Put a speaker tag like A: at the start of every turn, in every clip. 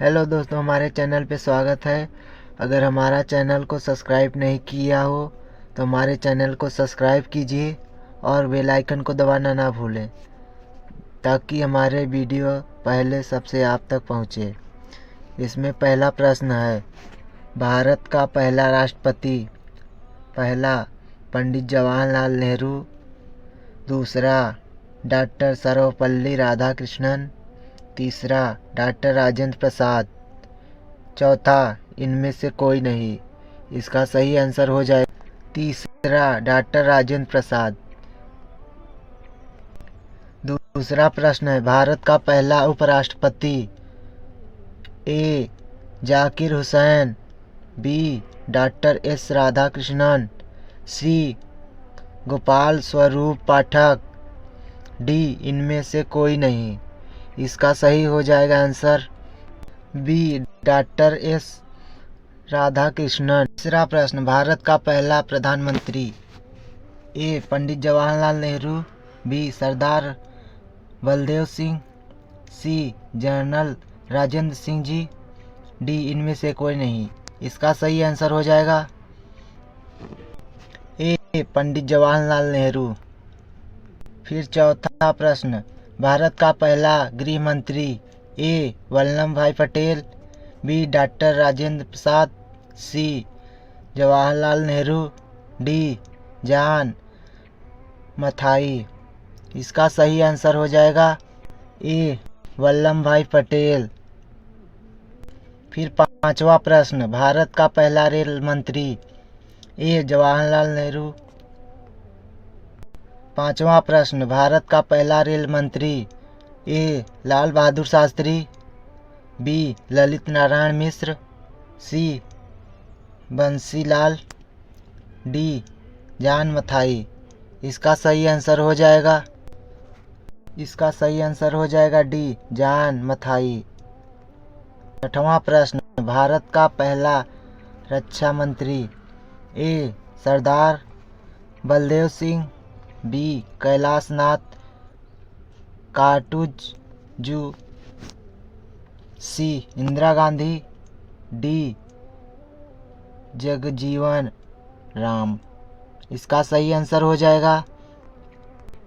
A: Hello दोस्तों, हमारे channel पे स्वागत है। अगर हमारा चैनल को सब्सक्राइब नहीं किया हो तो हमारे चैनल को सब्सक्राइब कीजिए और बेल आइकन को दबाना ना भूलें ताकि हमारे वीडियो पहले सबसे आप तक पहुंचे। इसमें पहला प्रश्न है, भारत का पहला राष्ट्रपति। पहला पंडित जवाहरलाल नेहरू, दूसरा डॉक्टर सर्वपल्ली राधाकृष्णन, तीसरा डॉक्टर राजेंद्र प्रसाद, चौथा इनमें से कोई नहीं। इसका सही आंसर हो जाए तीसरा डॉक्टर राजेंद्र प्रसाद। दूसरा प्रश्न है, भारत का पहला उपराष्ट्रपति। A Zakir Hussain, B doctor S Radhakrishnan, C Gopal Swarup Pathak, D इनमें से कोई नहीं। इसका सही हो जाएगा answer B doctor S Radhakrishnan. तीसरा प्रश्न, भारत का पहला प्रधानमंत्री। A Pandit Jawaharlal Nehru, B Sardar Baldev Singh, C general Rajendra Singh ji, D इनमें से कोई नहीं। इसका सही आंसर हो जाएगा ए पंडित जवाहरलाल नेहरू। फिर चौथा प्रश्न, भारत का पहला गृह मंत्री। ए वल्लभ भाई पटेल, बी डॉक्टर राजेंद्र प्रसाद, सी जवाहरलाल नेहरू, डी जॉन मथाई। इसका सही आंसर हो जाएगा ए वल्लभ भाई पटेल। फिर पांचवा प्रश्न, भारत का पहला रेल मंत्री। ए जवाहरलाल नेहरू। पांचवा प्रश्न, भारत का पहला रेल मंत्री। ए लाल बहादुर शास्त्री, बी ललित नारायण मिश्र, सी बंसीलाल, डी जॉन मथाई। इसका सही आंसर हो जाएगा डी जॉन मथाई। छठवां प्रश्न, भारत का पहला रक्षा मंत्री। ए सरदार बलदेव सिंह, बी कैलाशनाथ काटुजू, सी इंदिरा गांधी, डी जगजीवन राम। इसका सही आंसर हो जाएगा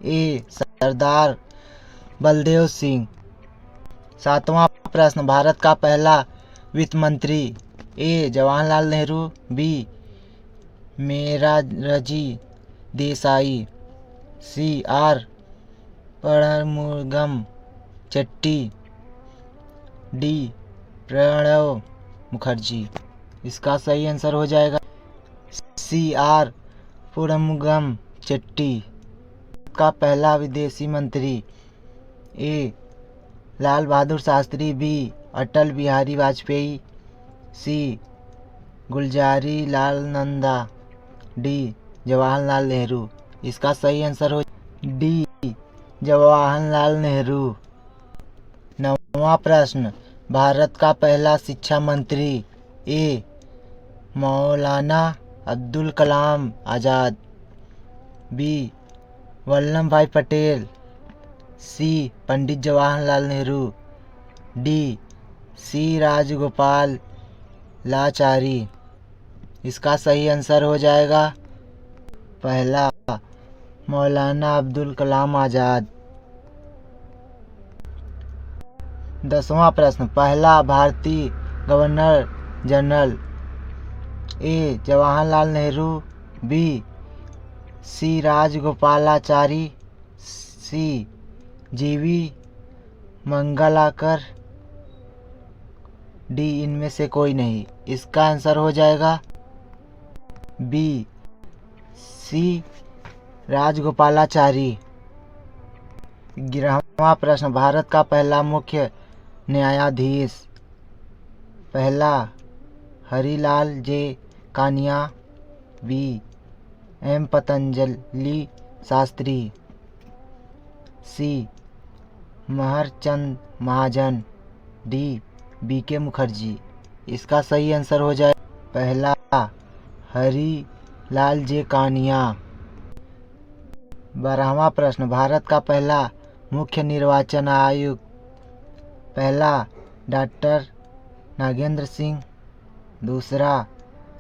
A: ए सरदार बलदेव सिंह। सातवां प्रश्न, भारत का पहला वित्त मंत्री। A Jawaharlal Nehru, B Morarji Desai, C R Shanmukham Chetty, D Pranab Mukherjee. इसका सही आंसर हो जाएगा सी आर पुरमुगम चट्टी। का पहला विदेशी मंत्री। ए लाल बहादुर शास्त्री, बी अटल बिहारी वाजपेयी, सी गुलजारी लाल नंदा, डी जवाहरलाल नेहरू। इसका सही आंसर हो डी जवाहरलाल नेहरू। नौवां प्रश्न, भारत का पहला शिक्षा मंत्री। ए मौलाना अब्दुल कलाम आज़ाद, बी वल्लभ भाई पटेल, सी पंडित जवाहरलाल नेहरू, डी सी राजगोपाल लाचारी। इसका सही आंसर हो जाएगा पहला मौलाना अब्दुल कलाम आज़ाद। 10वां प्रश्न, पहला भारतीय गवर्नर जनरल। ए जवाहरलाल नेहरू, बी सी राजगोपालाचारी, सी जीवी मंगलाकर, डी इनमें से कोई नहीं। इसका आंसर हो जाएगा बी सी राजगोपालाचारी। 11वां प्रश्न, भारत का पहला मुख्य न्यायाधीश। पहला हरिलाल जे कानिया, बी एम पतंजलि शास्त्री, सी महरचंद महाजन, डी बी के मुखर्जी। इसका सही आंसर हो जाए पहला हरिलाल जे कानिया। 12वां प्रश्न, भारत का पहला मुख्य निर्वाचन आयुक्त। पहला डॉक्टर नागेंद्र सिंह। दूसरा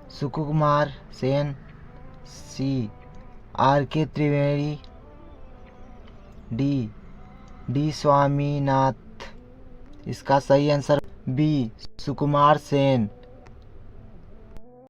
A: सुकुमार सेन। सी आर.के. त्रिवेदी। डी स्वामीनाथ। इसका सही आंसर बी सुकुमार सेन।